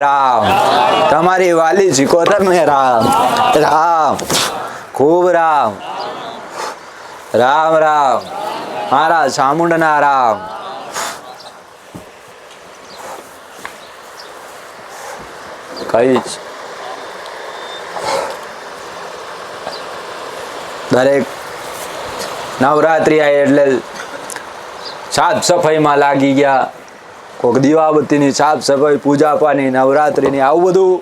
રામ તમારી વાલી સિકોતર में राम राम खूब राम राम राम मारा चामुंडना राम कईच दरेक नवरात्रि आई एटले साफ सफाई में लागी गया कोक दीवाबत्ती साफ सफाई पूजा पानी नवरात्रि आવું બધું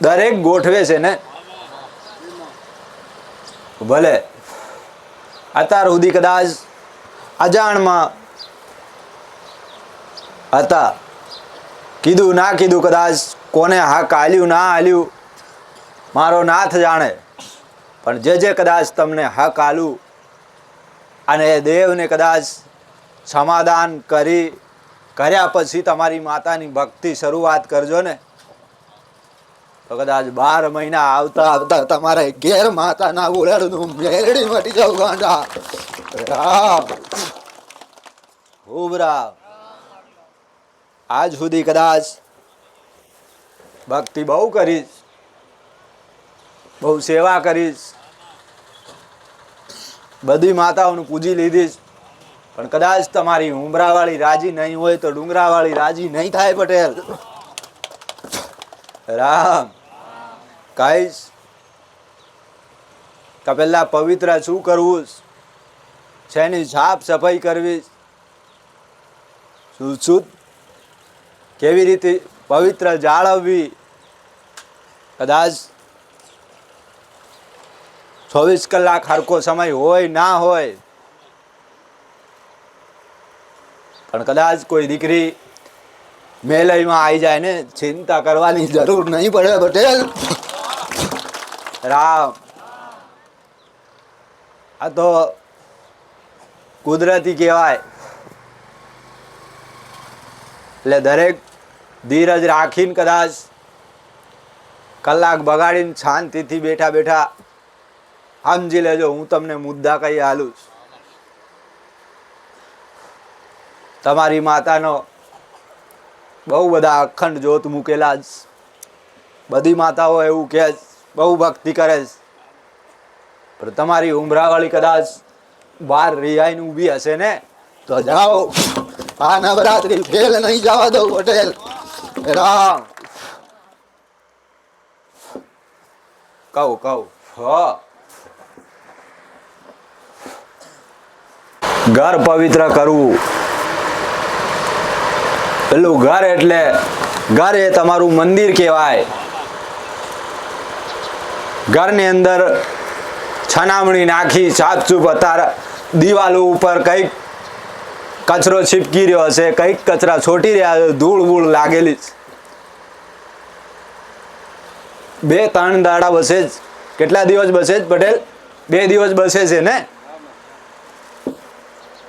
દરેક ગોઠવે છે ને ભલે અત્યાર સુધી કદાચ અજાણમાં હતા કીધું ના કીધું કદાચ કોને હાક આલ્યું ના આલ્યું મારો નાથ જાણે પણ જે કદાચ તમને હક આલ્યું અને દેવને કદાચ સમાધાન કરી કર્યા પછી તમારી માતાની ભક્તિ શરૂઆત કરજો ને તો કદાચ 12 મહિના આવતા આવતા તમારે ઘેર માતાના ઉલાડનું મેરડી મટી જાવ ગાંડા રામ ખૂબ રામ આજ સુધી કદાચ ભક્તિ બહુ કરીશ બહુ સેવા કરીશ બધી માતાઓને પૂજી લીધીશ પણ કદાચ તમારી ઉમરાવાળી રાજી નહીં હોય તો ડુંગરાવાળી રાજી નહીં થાય પટેલ રામ કહીશ તો પહેલા પવિત્ર શું કરવું શેની સાફ સફાઈ કરવી શુદ્ધ કેવી રીતે પવિત્ર જાળવવી કદાચ 24 કલાક હરકો સમય હોય ના હોય પણ કદાચ કોઈ દીકરી મેલયમાં આવી જાય ને ચિંતા કરવાની જરૂર નહીં પડે પટેલ રામ આ તો કુદરતી કહેવાય એટલે દરેક ધીરજ રાખીને કદાચ કલાક બગાડીને શાંતિથી બેઠા બેઠા સમજી લેજો હું તમને મુદ્દા કઈ હાલું તમારી માતાનો બહુ બધા અખંડ જ્યોત મૂકેલા જ બધી માતાઓ એવું કહે બહુ ભક્તિ કરે પણ તમારી ઉમરાવાળી કદાચ બહાર રિહાઈને ઊભી હશે ને તો જાઓ આ નવરાત્રી ફેલ નહીં જવા દો પટેલ રામ કહું ઘર પવિત્ર કરવું પેલું ઘર એટલે ઘર એ તમારું મંદિર કહેવાય ઘરની અંદર છાનામણી નાખી સાફસૂફ અત્યારે દિવાલો ઉપર કંઈક કચરો છીપકી રહ્યો હશે કંઈક કચરા છોટી રહ્યા છે ધૂળ બૂળ લાગેલી 2-3 દાડા બસે જ કેટલા દિવસ બસે જ પટેલ 2 દિવસ બસે છે ને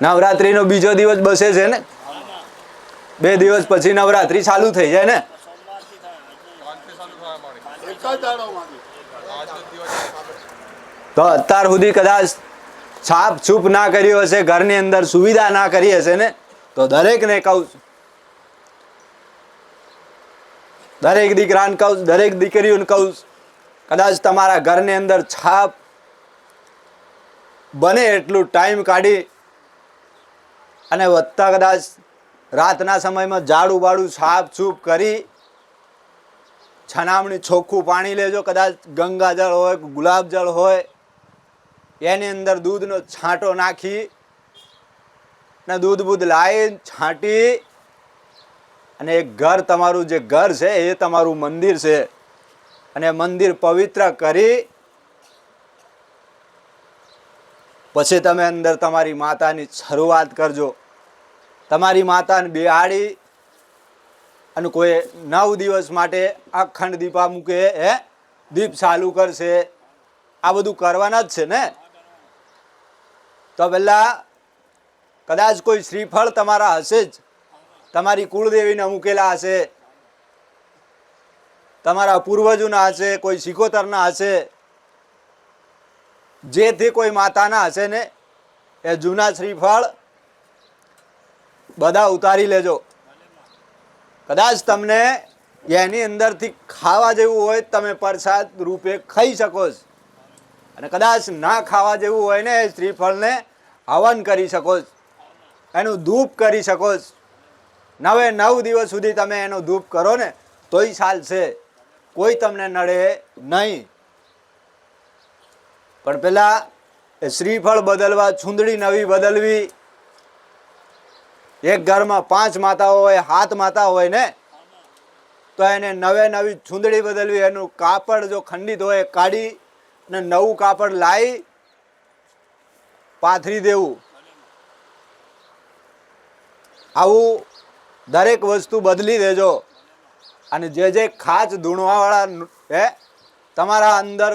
નવરાત્રીનો બીજો દિવસ બસે છે ને 2 દિવસ પછી નવરાત્રી ચાલુ થઈ જાય ને તો અત્યાર સુધી કદાચ છાપ છૂપ ના કર્યો હશે ઘરની અંદર સુવિધા ના કરી હશે ને તો દરેકને કહું દરેક દીકરાને કહું દરેક દીકરીઓને કહું કદાચ તમારા ઘરની અંદર છાપ બને એટલું ટાઈમ કાઢી અને વધતા કદાચ રાતના સમયમાં ઝાડુ બાડું સાફ સૂફ કરી છનામણી ચોખ્ખું પાણી લેજો કદાચ ગંગાજળ હોય ગુલાબ જળ હોય એની અંદર દૂધનો છાંટો નાખી ને દૂધ બૂધ લાવી છાંટી અને એક ઘર તમારું જે ઘર છે એ તમારું મંદિર છે અને મંદિર પવિત્ર કરી પછી તમે અંદર તમારી માતાની શરૂઆત કરજો તમારી માતાને બેહાડી અને કોઈ 9 દિવસ માટે અખંડ દીપા મૂકે દીપ ચાલુ કરશે આ બધું કરવાના જ છે ને તો પહેલા કદાચ કોઈ શ્રીફળ તમારા હશે જ તમારી કુળદેવીને મૂકેલા હશે તમારા પૂર્વજોના હશે કોઈ સિકોતરના હશે જે કોઈ માતાના હશે ને એ જૂના શ્રીફળ બધા ઉતારી લેજો. કદાચ તમને એની અંદરથી ખાવા જેવું હોય તમે પ્રસાદ રૂપે ખાઈ શકો છો. અને કદાચ ના ખાવા જેવું હોય ને એ શ્રીફળને હવન કરી શકો છો, એનું ધૂપ કરી શકો છો. 9 દિવસ સુધી તમે એનો ધૂપ કરો ને તોય ચાલશે, કોઈ તમને નડે નહીં. પણ પેલા એ શ્રીફળ બદલવા, ચૂંદડી નવી બદલવી. એક ઘરમાં 5 માતાઓ હોય, 7 માતા હોય ને, તો એને નવી ચૂંદડી બદલવી. એનું કાપડ જો ખંડિત હોય કાઢી અને નવું કાપડ લાવી પાથરી દેવું. આવું દરેક વસ્તુ બદલી દેજો. અને જે ખાસ ધૂણવાવાળા હે તમારા અંદર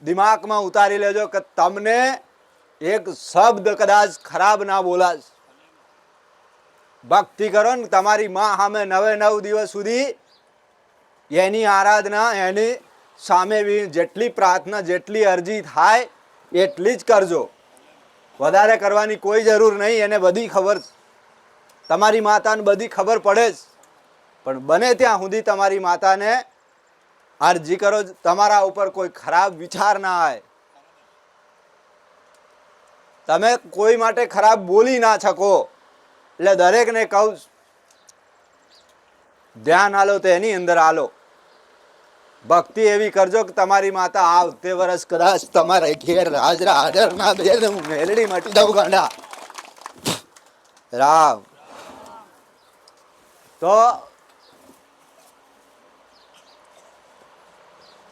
દિમાગમાં ઉતારી લેજો કે તમને એક શબ્દ કદાચ ખરાબ ના બોલાશ. ભક્તિ કરો ને તમારી માં સામે 9 દિવસ સુધી એની આરાધના, એની સામે જેટલી પ્રાર્થના, જેટલી અરજી થાય એટલી જ કરજો. વધારે કરવાની કોઈ જરૂર નહીં. એને બધી ખબર, તમારી માતાને બધી ખબર પડે જ. પણ બને ત્યાં સુધી તમારી માતાને અરજી કરો, તમારા ઉપર કોઈ ખરાબ વિચાર ના આવે. તમે કોઈ માટે ખરાબ બોલી ના શકો. એટલે દરેકને કહું, ધ્યાન આલો તો એની અંદર આલો. ભક્તિ એવી કરજો કે તમારી માતા આવતે વર્ષ કદાચ તમારે ઘેર હાજરા હાજર ના બે, હું મેલડી મટી દઉં ગાંડા. રામ. તો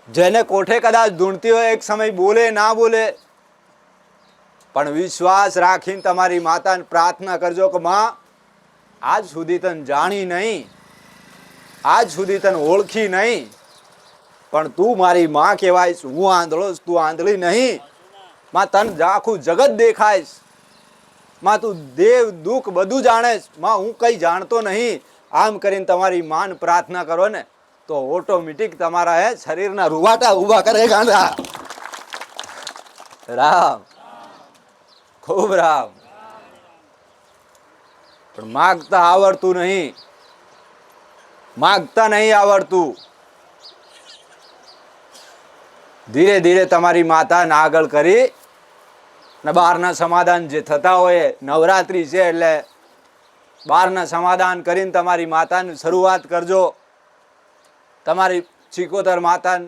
જેને કોઠે કદાચ ધૂણતી હોય, એક સમય બોલે ના બોલે, પણ વિશ્વાસ રાખીને તમારી માતાને પ્રાર્થના કરજો કે માં, આજ સુધી તને જાણી નહીં, આજ સુધી તને ઓળખી નહીં, પણ તું મારી માં કહેવાયશ. હું આંધળો, તું આંધળી નહીં. માં તને આખું જગત દેખાયશ. માં તું દેવ દુઃખ બધું જાણેશ. માં હું કઈ જાણતો નહીં. આમ કરીને તમારી માન પ્રાર્થના કરો ને તો ઓટોમેટિક તમારા શરીરના રૂવાટા ઊભા કરે ગાંડા. રામ, ખૂબ રામ. પણ માગતા આવડતું નહીં, માગતા નહીં આવડતું. ધીરે ધીરે તમારી માતાને આગળ કરી ને બહારના સમાધાન જે થતા હોય, નવરાત્રિ છે એટલે બહારના સમાધાન કરીને તમારી માતાની શરૂઆત કરજો. તમારી 76 માતા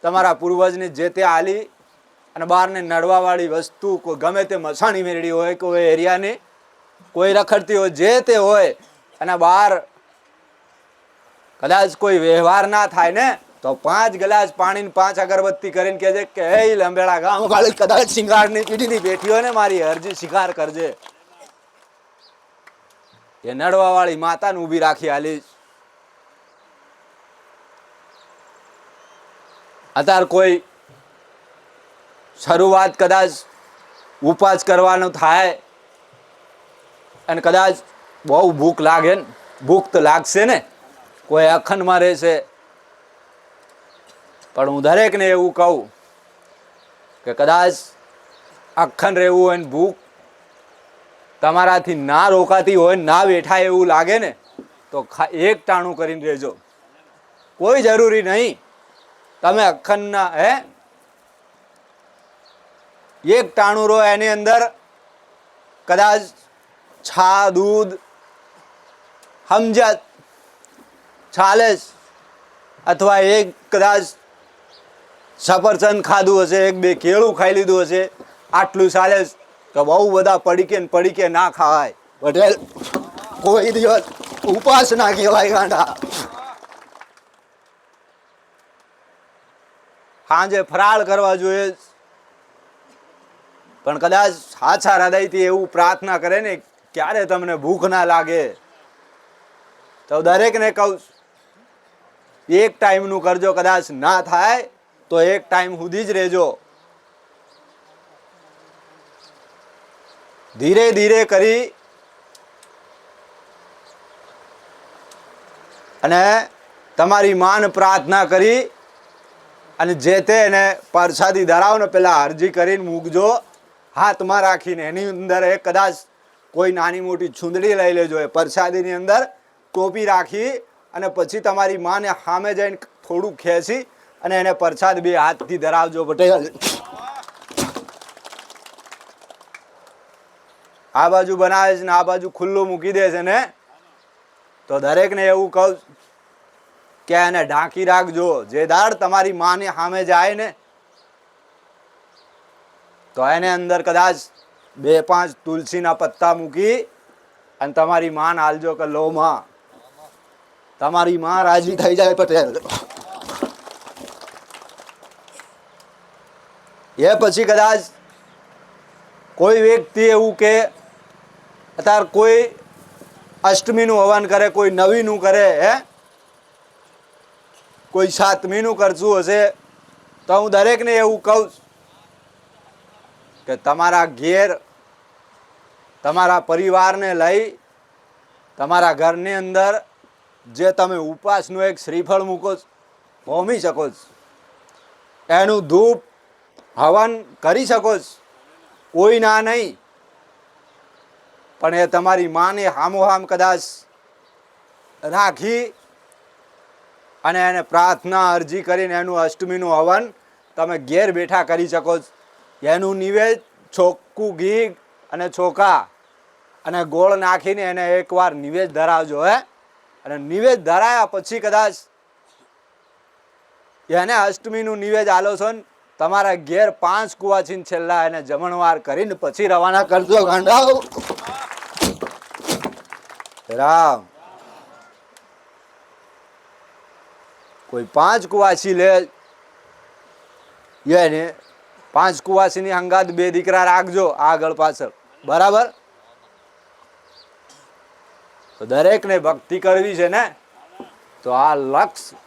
તમારા પૂર્વજની જે તે આલી અને બહારને નડવાવાળી વસ્તુ, કોઈ ગમે તે મસાણી મેળડી હોય, કોઈ એરિયાની કોઈ રખડતી હોય, જે તે હોય, અને બહાર કદાચ કોઈ વ્યવહાર ના થાય ને તો 5 ગ્લાસ પાણીને 5 અગરબત્તી કરીને કહેજે કે હે લંબેડા ગામ વાળી કદાચ શિંગારની પીઢીની બેઠી હોય ને, મારી અરજી શિકાર કરજે. એ નડવા વાળી માતાને ઊભી રાખી આલીશ. અત્યારે કોઈ શરૂઆત કદાચ ઉપવાસ કરવાનું થાય અને કદાચ બહુ ભૂખ લાગે ને, ભૂખ તો લાગશે ને, કોઈ અખંડમાં રહેશે. પણ હું દરેકને એવું કહું કે કદાચ અખંડ રહેવું હોય ને ભૂખ તમારાથી ના રોકાતી હોય, ના બેઠા એવું લાગે ને, તો એક ટાણું કરીને રહેજો. કોઈ જરૂરી નહીં તમે અખંડના એક ટાણું રહો. એની અંદર કદાચ છા, દૂધ સમજ્યા ચાલે, અથવા એક કદાચ સફરજન ખાધું હશે, 1-2 કેળું ખાઈ લીધું હશે, આટલું ચાલે. તો બહુ બધા પડીકે ના ખાવાય. પટેલ કોઈ દિવસ ઉપવાસ ના કહેવાય ગાંડા. સાંજે ફરાળ કરવા જોઈએ. પણ કદાચ સાચા હૃદયથી એવું પ્રાર્થના કરે ને ક્યારે તમને ભૂખ ના લાગે, તો દરેકને કહું એક ટાઈમનું કરજો. કદાચ ના થાય તો એક ટાઈમ સુધી જ રહેજો. ધીરે ધીરે કરી અને તમારી માન પ્રાર્થના કરી અને જે તે એને પ્રસાદી ધરાવને પેલા અરજી કરીને મૂકજો. હાથમાં રાખીને એની અંદર એક કદાચ કોઈ નાની મોટી છૂંદડી લઈ લેજો. એ પ્રસાદીની અંદર ટોપી રાખી અને પછી તમારી માને સામે જઈને થોડું ખેંચી અને એને પ્રસાદ 2 હાથથી ધરાવજો પટેલ. આ બાજુ બનાવે છે ને આ બાજુ ખુલ્લું મૂકી દે છે ને, તો દરેકને એવું કહું કે એને ઢાંકી રાખજો. જે દાડ તમારી માને સામે જાય ને તો એને અંદર કદાચ 2-5 તુલસીના પત્તા મૂકી અને તમારી માન હાલજો કે લો માં. તમારી માં રાજી થઈ જાય પટેલ. એ પછી કદાચ કોઈ વ્યક્તિ એવું કે અત્યારે કોઈ અષ્ટમીનું હવન કરે, કોઈ નવીનું કરે, કોઈ સાતમીનું કરતું હશે, તો હું દરેકને એવું કહું કે તમારા ઘેર તમારા પરિવારને લઈ તમારા ઘરની અંદર જે તમે ઉપાસનું એક શ્રીફળ મૂકો હોમી શકો છો, એનું ધૂપ હવન કરી શકો છો, કોઈ ના નહીં. પણ એ તમારી માને હામોહામ કદાચ રાખી અને એને પ્રાર્થના અરજી કરીને એનું અષ્ટમીનું હવન તમે ઘેર બેઠા કરી શકો છો. એનું નિવેદ ચોખ્ખું ઘી અને ચોખા અને ગોળ નાખીને એને એકવાર નિવેદ ધરાવજો. અને નિવેદ ધરાયા પછી કદાચ એને અષ્ટમીનું નિવેદ આલો છો ને તમારા ઘેર 5 કુવાચીને છેલ્લા એને જમણવાર કરીને પછી રવાના કરજો ગાંડાઓ. રામ કોઈ 5 કુવાસી લે એને 5 કુવાસીની હંગાત 2 દીકરા રાખજો આગળ પાછળ, બરાબર? તો દરેકને ભક્તિ કરવી છે ને, તો આ લક્ષ્ય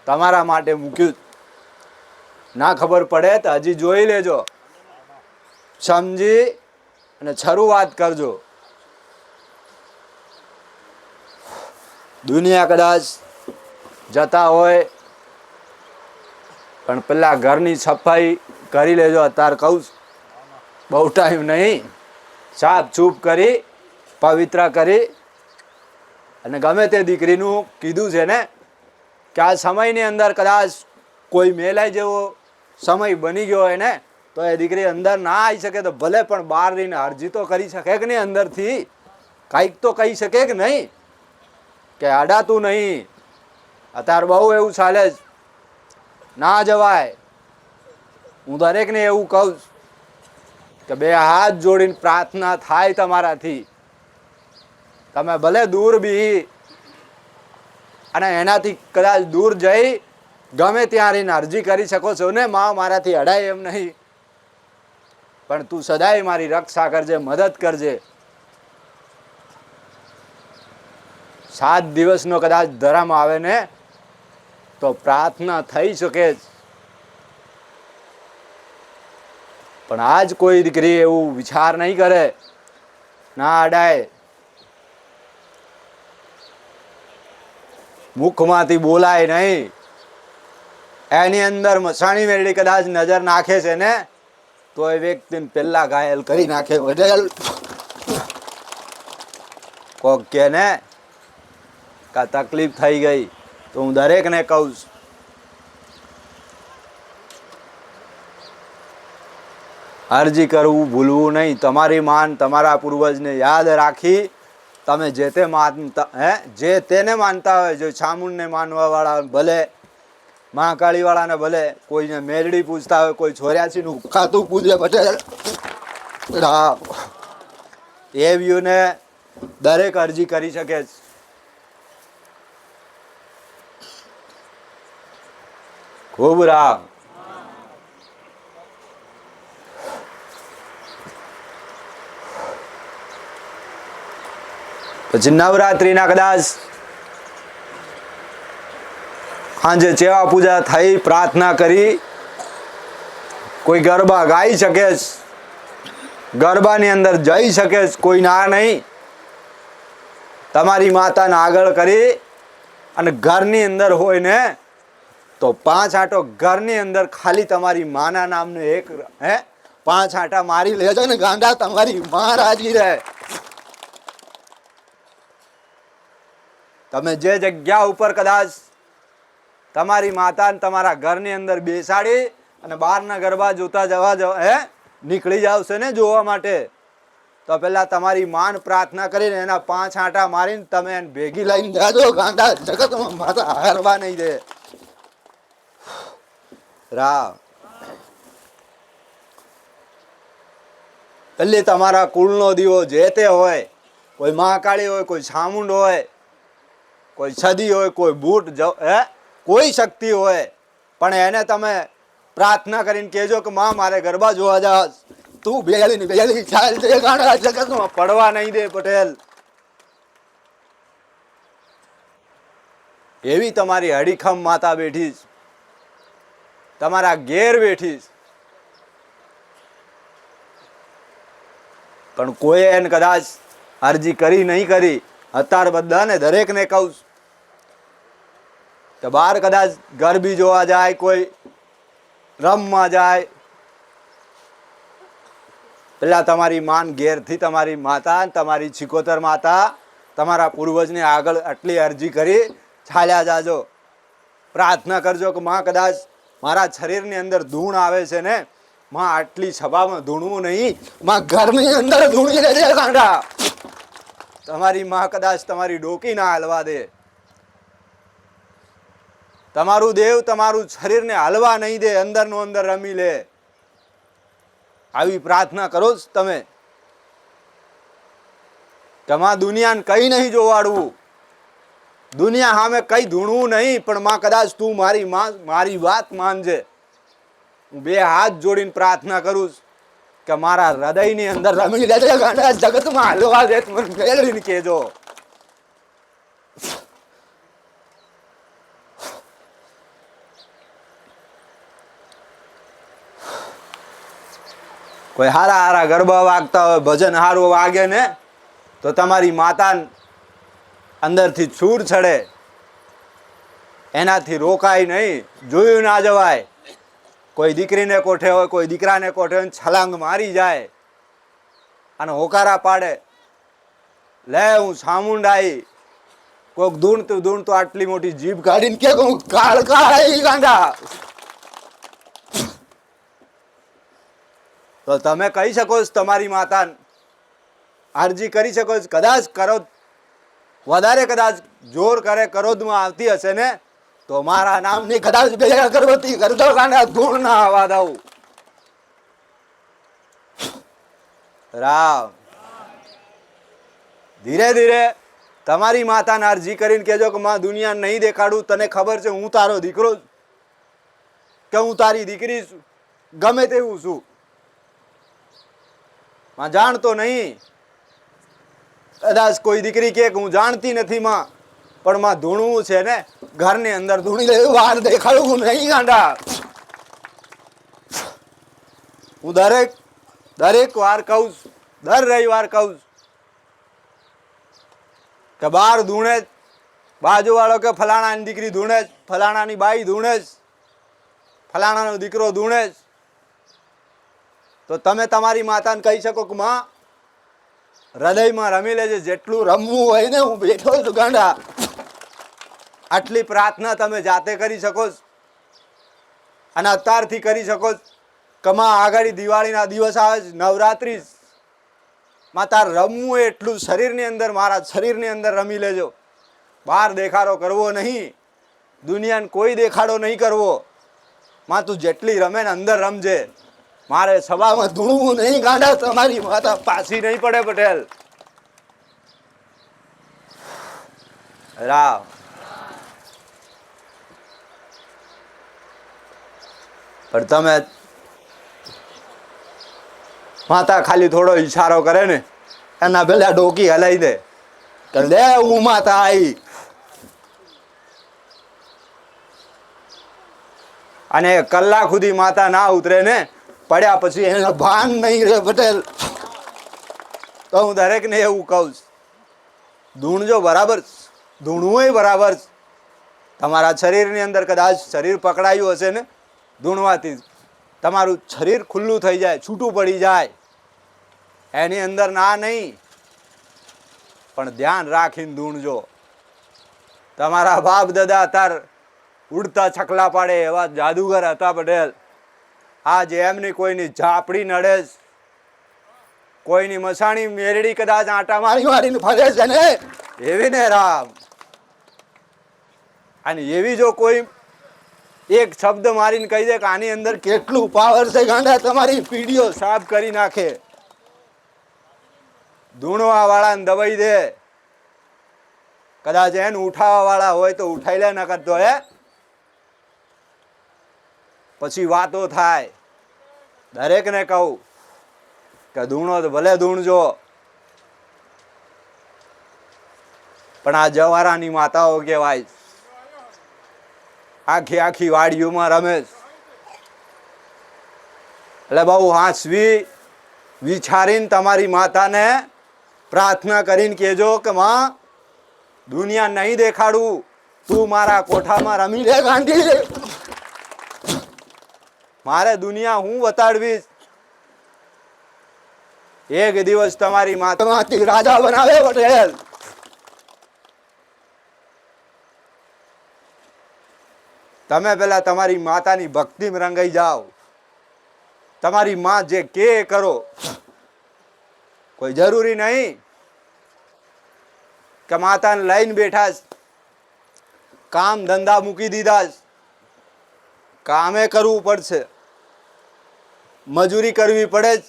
તમારા માટે મૂક્યું. ના ખબર પડે તો હજી જોઈ લેજો, સમજી અને શરૂઆત કરજો. દુનિયા કદાચ જતા હોય પણ પેલા ઘરની સફાઈ કરી લેજો. અત્યારે કહું બહુ ટાઈમ નહીં, સાફ છૂપ કરી પવિત્ર કરી અને ગમે તે દીકરીનું કીધું છે ને કે આ સમયની અંદર કદાચ કોઈ મેલાઈ જેવો સમય બની ગયો હોય ને તો એ દીકરી અંદર ના આવી શકે તો ભલે પણ બહાર રહીને અરજી તો કરી શકે કે નહીં, અંદરથી કાંઈક તો કહી શકે કે નહીં, કે અડાતું નહીં. અત્યારે બહુ એવું ચાલે જ, ના જવાય. હું દરેકને એવું કહું કે 2 હાથ જોડીને પ્રાર્થના થાય તમારાથી. તમે ભલે દૂર બી અને એનાથી કદાચ દૂર જઈ ગમે ત્યાં રહીને અરજી કરી શકો છો ને, માં મારાથી અડાય એમ નહીં, પણ તું સદાય મારી રક્ષા કરજે, મદદ કરજે. 7 દિવસનો કદાચ ધર્મ આવે ને તો પ્રાર્થના થઈ શકે જ. પણ આજ કોઈ દીકરી એવું વિચાર નહીં કરે, ના અડાય, મુખમાંથી બોલાય નહીં, એની અંદર મસાણી મેળવી કદાચ નજર નાખે છે ને તો એ વ્યક્તિને પેલા ઘાયલ કરી નાખે. કોક કે ને કા તકલીફ થઈ ગઈ તો હું દરેકને કહું અરજી કરવું ભૂલવું નહીં. તમારી માન તમારા પૂર્વજને યાદ રાખી તમે જે તે માનતા જે તેને માનતા હોય, જો ચામુંડને માનવા વાળા ભલે, મહાકાળી વાળાને ભલે, કોઈને મેરડી પૂજતા હોય, કોઈ 84નું ખાતું પૂજે પટેલ, એ વ્યુને દરેક અરજી કરી શકે છે. ખૂબ રામ. પછી નવરાત્રિના કદાચ સાંજે ચેવા પૂજા થઈ, પ્રાર્થના કરી, કોઈ ગરબા ગાઈ શકે, ગરબાની અંદર જઈ શકે, કોઈ ના નહીં. તમારી માતાને આગળ કરી અને ઘરની અંદર હોય ને તો 5 આંટો ઘરની અંદર ખાલી તમારી માના નામનું એક 5 આંટા મારી લેજો ને ગાંડા, તમારી માં રાજી રહે. તમે જે જગ્યા ઉપર કદાચ તમારી માતાને તમારા ઘરની અંદર બેસાડી અને બહારના ગરબા જોતા નીકળી જાવ છે ને જોવા માટે, તો પેલા તમારી માન પ્રાર્થના કરીને એના 5 આંટા મારીને તમે એને ભેગી લઈને જાજો. ગાંડા જગતમાં માતા હારવા નહીં દે. રામ એટલે તમારા કુળનો દીવો જે તે હોય, કોઈ મહાકાળી હોય, કોઈ ચામુંડ હોય, કોઈ છદી હોય, કોઈ બૂટ કોઈ શક્તિ હોય, પણ એને તમે પ્રાર્થના કરીને કહેજો કે માં મારે ગરબા જોવા જા, તું બેલી ચાલ છે ગાંડા જગતમાં પડવા નહીં દે પટેલ. એવી તમારી હડીખમ માતા બેઠી છે, તમારા ઘેર બેઠી છે, પણ કોઈ એને કદાચ અરજી કરી નહીં કરી. અત્યારે બધાને દરેકને કહું કે બહાર કદાચ ગરબી જોવા જાય, કોઈ રમવા જાય, પેલા તમારી માન ઘેરથી તમારી માતા, તમારી છિકોતર માતા, તમારા પૂર્વજને આગળ આટલી અરજી કરી ચાલ્યા જાજો. પ્રાર્થના કરજો કે માં કદાચ મારા શરીરની અંદર ધૂણ આવે છે ને, માં આટલી સભામાં ધૂણવું નહીં, માં ઘરની અંદર ધૂણી લેજે ગાંડા. તમારી માં કદાચ તમારી ડોકી ના હલવા દે, તમારું દેવ તમારું શરીરને હલવા નહીં દે, અંદરનો અંદર રમી લે. આવી પ્રાર્થના કરો જ તમે કે માં દુનિયાને કઈ નહીં જોવાડવું, દુનિયા સામે કઈ ધૂણવું નહીં, પણ માં કદાચ તું મારી વાત માનજે. હું 2 હાથ જોડીને પ્રાર્થના કરું કે મારા હૃદયની અંદર રમી લેજે ગાંડા જગતમાં હલવા દે. મને મેળવીને કહેજો. કોઈ હારા ગરબા વાગતા હોય, ભજન હારું વાગે ને, તો તમારી માતા અંદરથી છૂર ચડે, એનાથી રોકાય નહીં, જોયું ના જવાય. કોઈ દીકરીને કોઠે હોય, કોઈ દીકરાને કોઠે હોય, છલાંગ મારી જાય અને હોકારા પાડે, લે હું ચામુંડાઈ. કોઈક ધૂણતું આટલી મોટી જીભ કાઢીને કે હું કાળ ગાંડા. તો તમે કહી શકો છો તમારી માતાને અરજી કરી શકો છો. કદાચ કરો વધારે, કદાચ જોર કરે, ક્રોધમાં આવતી હશે ને, તો મારા નામની કદાચ બે અગરબત્તી કરજો ગાંડા, ધૂળ ના આવવા દઉં. રામ ધીરે ધીરે તમારી માતાને અરજી કરીને કહેજો કે માં દુનિયા નહીં દેખાડું, તને ખબર છે હું તારો દીકરો કે હું તારી દીકરી છું, ગમે તેવું છું. માં જાણતો નહીં, કદાચ કોઈ દીકરી કે હું જાણતી નથી માં, પણ માં ધૂણવું છે ને, ઘરની અંદર ધૂણી લે, વાર દેખાડવું નહીં ગાંડા. હું દરેક વાર કહું, દર રવિવાર કહું કે બહાર ધૂણે જ, બાજુ વાળો કે ફલાણાની દીકરી ધૂણે જ, ફલાણાની બાઈ ધૂણે જ, ફલાણાનો દીકરો ધૂણે જ, તો તમે તમારી માતાને કહી શકો કે માં હૃદયમાં રમી લેજે, જેટલું રમવું હોય ને, હું બેઠો છું ગાંડા. આટલી પ્રાર્થના તમે જાતે કરી શકો છો અને અત્યારથી કરી શકો છો કે માં આગળ દિવાળીના દિવસ આવે છે, નવરાત્રી માં તાર રમવું એટલું શરીરની અંદર, મારા શરીરની અંદર રમી લેજો. બહાર દેખાડો કરવો નહીં, દુનિયાને કોઈ દેખાડો નહીં કરવો. માં તું જેટલી રમે ને અંદર રમજે, મારે સભામાં ધૂણવું નહીં ગાંડા. તમારી માતા પાછી નહીં પડે પટેલ. રામ પણ તમે માતા ખાલી થોડો ઈશારો કરે ને, એના પેલા ડોકી હલાઈ દે કે લે હું માતા આવી. અને કલાક સુધી માતા ના ઉતરે ને, પડ્યા પછી એના ભાન નહીં રે પટેલ. તો હું દરેકને એવું કહું, ધૂણજો બરાબર, ધૂણવું બરાબર. તમારા શરીરની અંદર કદાચ શરીર પકડાયું હશે ને, ધૂણવાથી તમારું શરીર ખુલ્લું થઈ જાય, છૂટું પડી જાય, એની અંદર ના નહીં, પણ ધ્યાન રાખીને ધૂણજો. તમારા બાપ દાદા અત્યાર ઉડતા છકલા પાડે એવા જાદુગર હતા પટેલ. આજ એમની કોઈની ઝાપડી નડે, કોઈની મસાણી મેરડી કદાચ આટા મારી મારીને ફરે છે ને એવી ને રામ. અને એવી જો કોઈ એક શબ્દ મારીને કહી દે કે આની અંદર કેટલું પાવર છે ગાંડા, તમારી પીડીઓ સાફ કરી નાખે. ધૂણવા વાળાને દબાઈ દે. કદાચ એને ઉઠાવવા વાળા હોય તો ઉઠાઈ લે, ન કરતો હે પછી વાતો થાય. દરેકને કહું કે ધૂણો તો ભલે ધૂણજો, પણ આ જવારાની માતાઓ કહેવાય, આખી આખી વાડીઓમાં રમે. એટલે બહુ હાંસવી વિચારીને તમારી માતાને પ્રાર્થના કરીને કહેજો કે માં, દુનિયા નહીં દેખાડું, તું મારા કોઠામાં રમી લે ગાંડી. મારે દુનિયા હું બતાડવીશ. એક દિવસ તમારી માતામાંથી રાજા બનાવે પટેલ. તમે પેલા તમારી માતાની ભક્તિમાં રંગાઈ જાઓ. તમારી માં જે કે કરો. કોઈ જરૂરી નહીં કે માતાને લઈને બેઠા, કામ ધંધા મૂકી દીધા, કામે કરવું પડશે, મજૂરી કરવી પડે જ,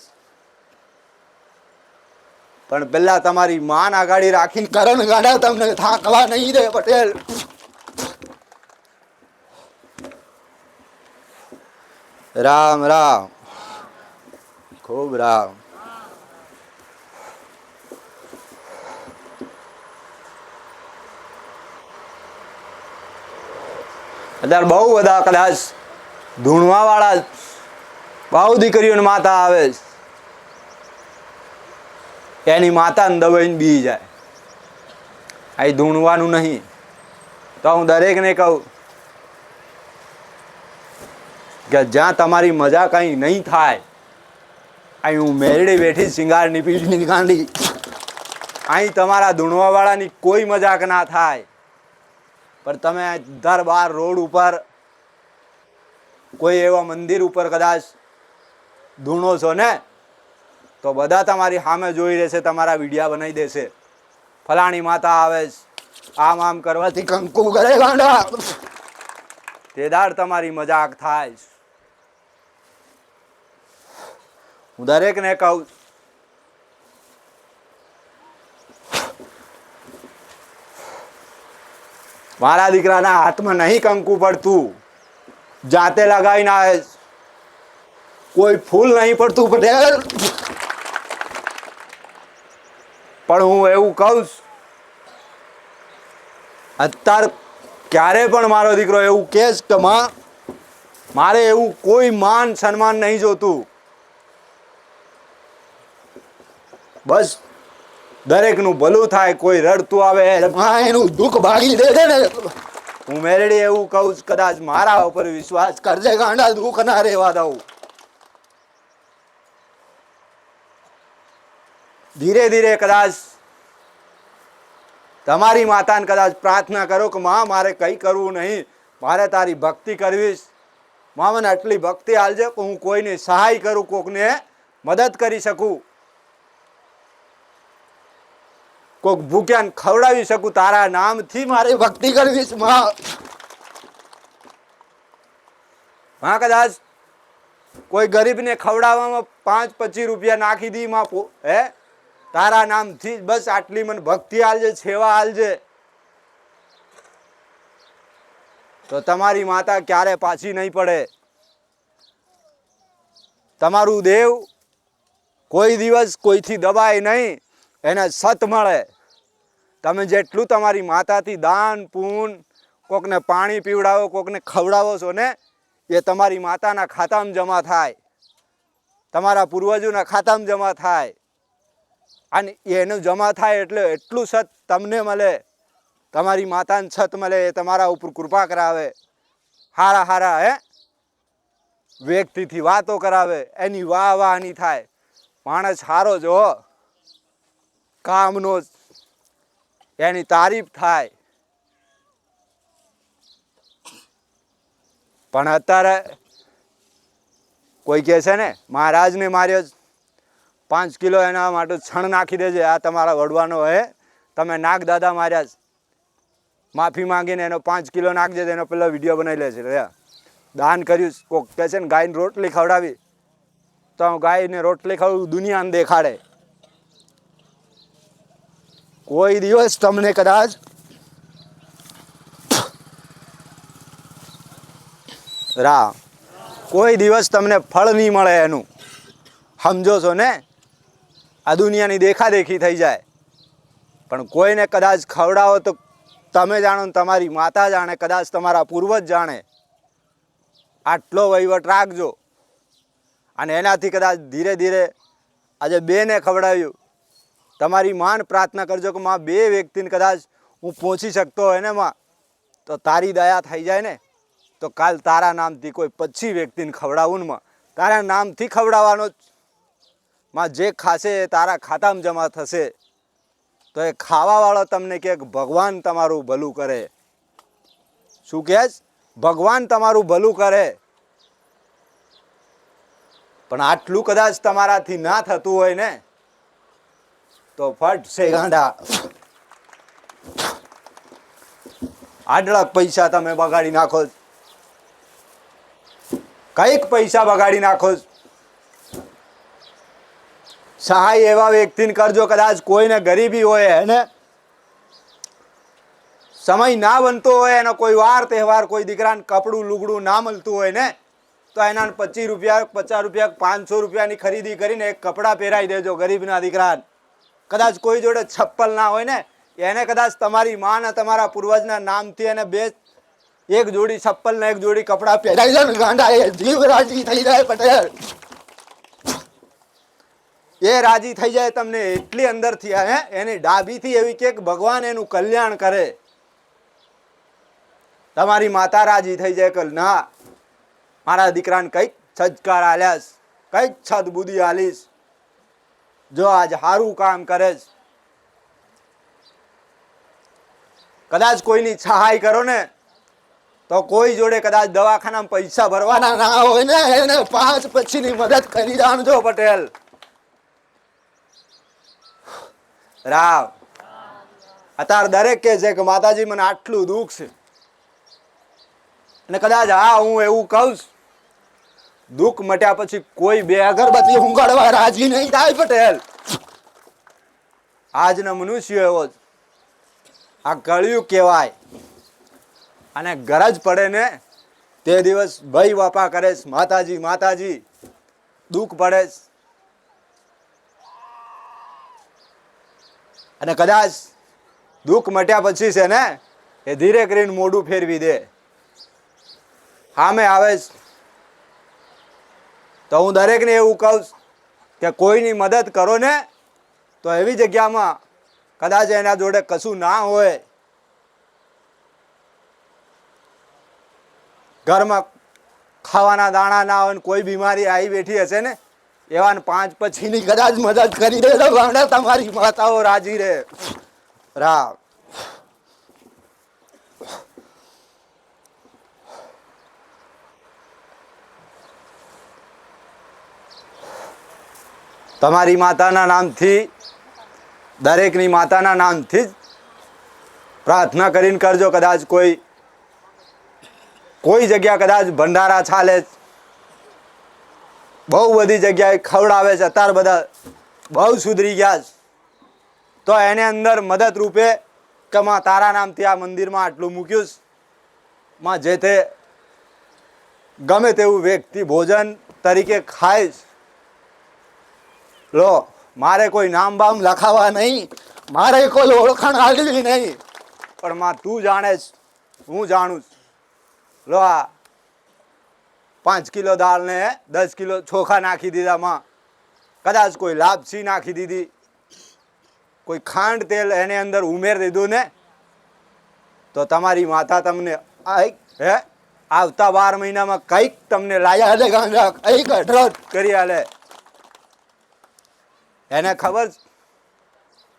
પણ પેલા તમારી માન આગાડી રાખીને કરણ ગાડા, તમને થાકવા નહીં દે પટેલ. રામ રામ, ખૂબ રામ. અત્યારે બહુ બધા કદાચ ધૂણવા વાળા બહુ દીકરીઓની માતા આવે, એની માતાને દબાઈને બી જાય. અહીં ધૂણવાનું નહીં. તો હું દરેકને કહું કે જ્યાં તમારી મજા કંઈ નહીં થાય, અહીં હું મેરડી બેઠી સિંગારની પીઠની ગાંડી, અહીં તમારા ધૂણવા વાળાની કોઈ મજાક ના થાય. પણ તમે દરબાર રોડ ઉપર કોઈ એવા મંદિર ઉપર કદાચ ધૂણો છો ને, તો બધા તમારી સામે જોઈ રહેશે, તમારા વિડીયા બનાવી દેશે. ફલાણી માતા આવે, આમ આમ કરવાથી કંકુ કરે ગાંડા, તે દાડ તમારી મજાક થાય. હું દરેકને કહું, મારા દીકરાના હાથમાં નહીં કંકુ પડતું, જાતે લગાવીને આવે. કોઈ ફૂલ નહીં પડતું પટેલ. પણ હું એવું કહું, અત્યારે ક્યારે પણ મારો દીકરો એવું કહે કે માં, મારે એવું કોઈ માન સન્માન નહીં જોતું, બસ દરેકનું ભલું થાય. કોઈ રડતું આવે એનું દુઃખ ભાગી દે ને. હું મેરડી એવું કહું, કદાચ મારા ઉપર વિશ્વાસ કરજે ગાંડા, દુઃખ ના રહેવા દઉં. ધીરે ધીરે કદાચ તમારી માતાને કદાચ પ્રાર્થના કરો કે માં, મારે કંઈ કરવું નહીં, મારે તારી ભક્તિ કરવી. માં, મને આટલી ભક્તિ આલજે કે હું કોઈને સહાય કરું, કોકને મદદ કરી શકું, કોક ભૂખ્યાને ખવડાવી શકું. તારા નામથી મારે ભક્તિ કરવી માં. હા, કદાચ કોઈ ગરીબને ખવડાવવામાં 5-25 રૂપિયા નાખી દી માં, હે તારા નામથી બસ આટલી મને ભક્તિ આલજે, સેવા આલજે, તો તમારી માતા ક્યારે પાછી નહીં પડે. તમારું દેવ કોઈ દિવસ કોઈથી દબાય નહીં, એને સત મળે. તમે જેટલું તમારી માતાથી દાન પૂન, કોકને પાણી પીવડાવો, કોકને ખવડાવો છો ને, એ તમારી માતાના ખાતામાં જમા થાય, તમારા પૂર્વજોના ખાતામાં જમા થાય. અને એનું જમા થાય એટલે એટલું સત તમને મળે, તમારી માતાને સત મળે, એ તમારા ઉપર કૃપા કરાવે, હારા હારા વ્યક્તિથી વાતો કરાવે, એની વાહ વાહની થાય. માણસ સારો જો કામનો, એની તારીફ થાય. પણ અત્યારે કોઈ કહે છે ને મહારાજને માર્યો 5 કિલો એના માટે છણ નાખી દેજે, આ તમારા વડવાનો હે, તમે નાગ દાદા માર્યા, માફી માંગીને એનો 5 કિલો નાખજે, એનો પેલો વિડીયો બનાવી લે છે. દાન કર્યું, કોક કહે છે ને ગાયને રોટલી ખવડાવી, તો ગાયને રોટલી ખવડાવું દુનિયાને દેખાડે. કોઈ દિવસ તમને કદાચ કોઈ દિવસ તમને ફળ નહીં મળે એનું, સમજો છો ને? આ દુનિયાની દેખાદેખી થઈ જાય, પણ કોઈને કદાચ ખવડાવો તો તમે જાણો ને તમારી માતા જાણે, કદાચ તમારા પૂર્વજ જાણે. આટલો વહીવટ રાખજો. અને એનાથી કદાચ ધીરે ધીરે આજે 2ને ખવડાવ્યું, તમારી માન પ્રાર્થના કરજો કે માં 2 વ્યક્તિને કદાચ હું પહોંચી શકતો હોય ને માં, તો તારી દયા થઈ જાય ને, તો કાલ તારા નામથી કોઈ 25 વ્યક્તિને ખવડાવું ને માં, તારા નામથી ખવડાવવાનો જ. માં જે ખાશે એ તારા ખાતામાં જમા થશે. તો એ ખાવાવાળો તમને કહે ભગવાન તમારું ભલું કરે. શું કહે? ભગવાન તમારું ભલું કરે. પણ આટલું કદાચ તમારાથી ના થતું હોય ને, તો ફટ છે ગાંડા, આટલા પૈસા તમે બગાડી નાખો, કઈક પૈસા બગાડી નાખો. સહાય એવા વ્યક્તિને કરજો, કદાચ કોઈને ગરીબી હોય એને સમય ના બનતો હોય, એનો કોઈ વાર તહેવાર, કોઈ દીકરાને કપડું લુગડું ના મળતું હોય ને, તો એના 25 રૂપિયા 50 રૂપિયા 500 રૂપિયાની ખરીદી કરીને એક કપડાં પહેરાવી દેજો ગરીબના દીકરાને. કદાચ કોઈ જોડે છપ્પલ ના હોય ને, એને કદાચ તમારી માં ને તમારા પૂર્વજના નામથી એને 2 એક જોડી છપ્પલ ને 1 જોડી કપડાં પહેરાવી દે ને ગાંડા, એ જીવ રાજી થઈ જાય પટેલ. એ રાજી થઈ જાય તમને એટલી અંદરથી, હે એની ડાબીથી એવી કે ભગવાન એનું કલ્યાણ કરે. તમારી માતા રાજી થઈ જાય કે ના, મારા દીકરાને કંઈક સજકાર આલ્યાસ, કંઈક સદબુદ્ધિ આલીશ, જો આજ સારું કામ કરે. કદાચ કોઈની સહાય કરો ને, તો કોઈ જોડે કદાચ દવાખાનામાં પૈસા ભરવાના ના હોય ને, એને 5 પછીની મદદ કરી જાણજો પટેલ. રાવ અત્યારે દરેક કહે છે કે માતાજી મને આટલું દુઃખ છે, અને કદાચ હા હું એવું કહું, દુઃખ મટ્યા પછી કોઈ 2 અગરબત્તી ઊંઘાડવા રાજી નહીં થાય પટેલ. આજનો મનુષ્ય એવો જ, આ કળિયુગ કહેવાય. અને ગરજ પડે ને તે દિવસ ભાઈ બાપા કરે, માતાજી માતાજી, દુઃખ પડે. અને કદાચ દુઃખ મટ્યા પછી છે ને, એ ધીરે કરીને મોઢું ફેરવી દે, સામે આવે. તો હું દરેકને એવું કહું કે કોઈની મદદ કરો ને, તો એવી જગ્યામાં કદાચ એના જોડે કશું ના હોય, ઘરમાં ખાવાના દાણા ના હોય, કોઈ બીમારી આવી બેઠી હશે ને, એવાને 5 પછીની કદાચ મદદ કરી દે તો ગાંડા તમારી માતાઓ રાજી રહે. રામ તમારી માતાના નામથી, દરેકની માતાના નામથી જ પ્રાર્થના કરીને કરજો. કદાચ કોઈ જગ્યા કદાચ ભંડારા ચાલે, બહુ બધી જગ્યાએ ખવડાવે છે, અત્યારે બધા બહુ સુધરી ગયા છે, તો એને અંદર મદદ રૂપે કે માં તારા નામથી આ મંદિરમાં આટલું મૂક્યું, માં જે તે ગમે તેવું વ્યક્તિ ભોજન તરીકે ખાય. લો, મારે કોઈ નામ બામ લખાવા નહીં, મારે કોઈ ઓળખાણ આગળ નહીં, પણ માં તું જાણે છે, હું જાણું છું. લો, આ 5 કિલો દાળ ને 10 કિલો ચોખા નાખી દીધા માં, કદાચ કોઈ લાપસી નાખી દીધી, કોઈ ખાંડ તેલ એને અંદર ઉમેરી દીધું ને, તો તમારી માતા તમને હે આવતા 12 મહિનામાં કંઈક તમને લાયા દે ગાંડા, કંઈક અઢળક કરી આલે. એને ખબર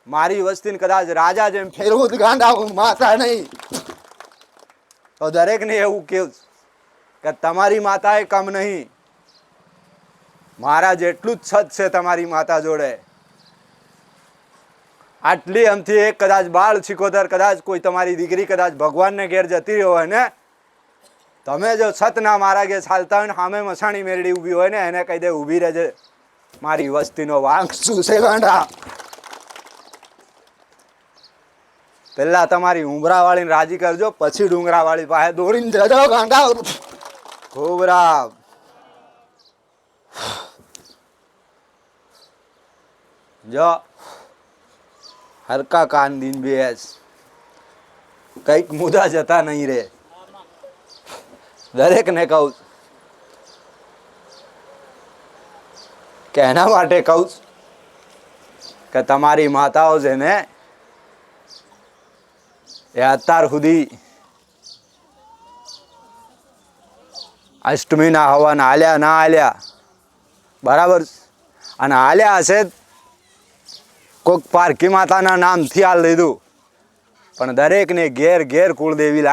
મારી વસ્તીને કદાચ રાજા જેમ ફેરવું ગાંડા, હું માતા નહીં. તો દરેકને એવું કેવું કે તમારી માતા એ કમ નહીં, મારા જેટલું જ છત છે તમારી માતા જોડે. આટલી આમથી એક કદાચ બાળ સિકોતર કદાચ કોઈ તમારી દીકરી કદાચ ભગવાનને ઘેર જતી રહી હોય ને, તમે જો છત ના મારા ઘેર ચાલતા હોય ને સામે મસાણી મેરડી ઊભી હોય ને એને કહી દે ઊભી રહેજે, મારી વસ્તીનો વાંક શું છે ગાંડા. પેલા તમારી ઉમરા વાળીને રાજી કરજો, પછી ડુંગરા વાળી પાસે દોડીને જજો ગાંડા. ખૂબ રામ. જો હરકા કાન દીન બેસ, કઈક મુદ્દા જતા નહીં રે. દરેક ને કહું કે એના માટે કહું કે તમારી માતાઓ છે ને એ અત્યાર સુધી અષ્ટમીના હવન હાલ્યા ના હાલ્યા બરાબર, અને હાલ્યા હશે કોઈક પારકી માતાના નામથી હાલ લીધું, પણ દરેકને ઘેર ઘેર કુળદેવી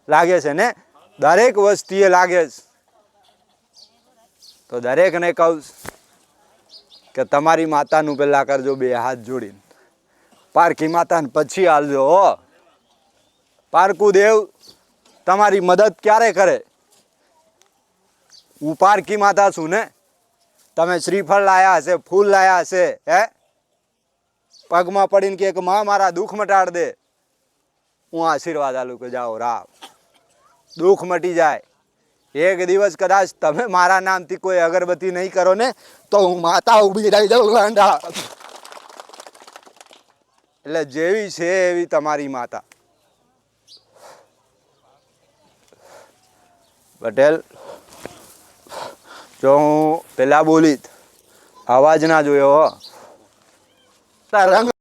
લાગે છે ને, દરેક વસ્તીએ લાગે છે. તો દરેકને કહું કે તમારી માતાનું પહેલાં કરજો બે હાથ જોડીને, પારકી માતાને પછી હાલજો. હો પારકુ દેવ તમારી મદદ ક્યારે કરે? હું પારકી માતા છું ને, તમે શ્રીફળ લાયા હશે, ફૂલ લાયા હશે, હે પગમાં પડીને કે માં મારા દુઃખ મટાડ દે, હું આશીર્વાદ આલું કે જાઓ રામ, દુઃખ મટી જાય. એક દિવસ કદાચ તમે મારા નામથી કોઈ અગરબત્તી નહીં કરો ને તો હું માતા ઊભી રહી જાઉં ગાંડા. એટલે જેવી છે એવી તમારી માતા. પટેલ જો હું પેલા બોલી અવાજ ના જોયો, રંગ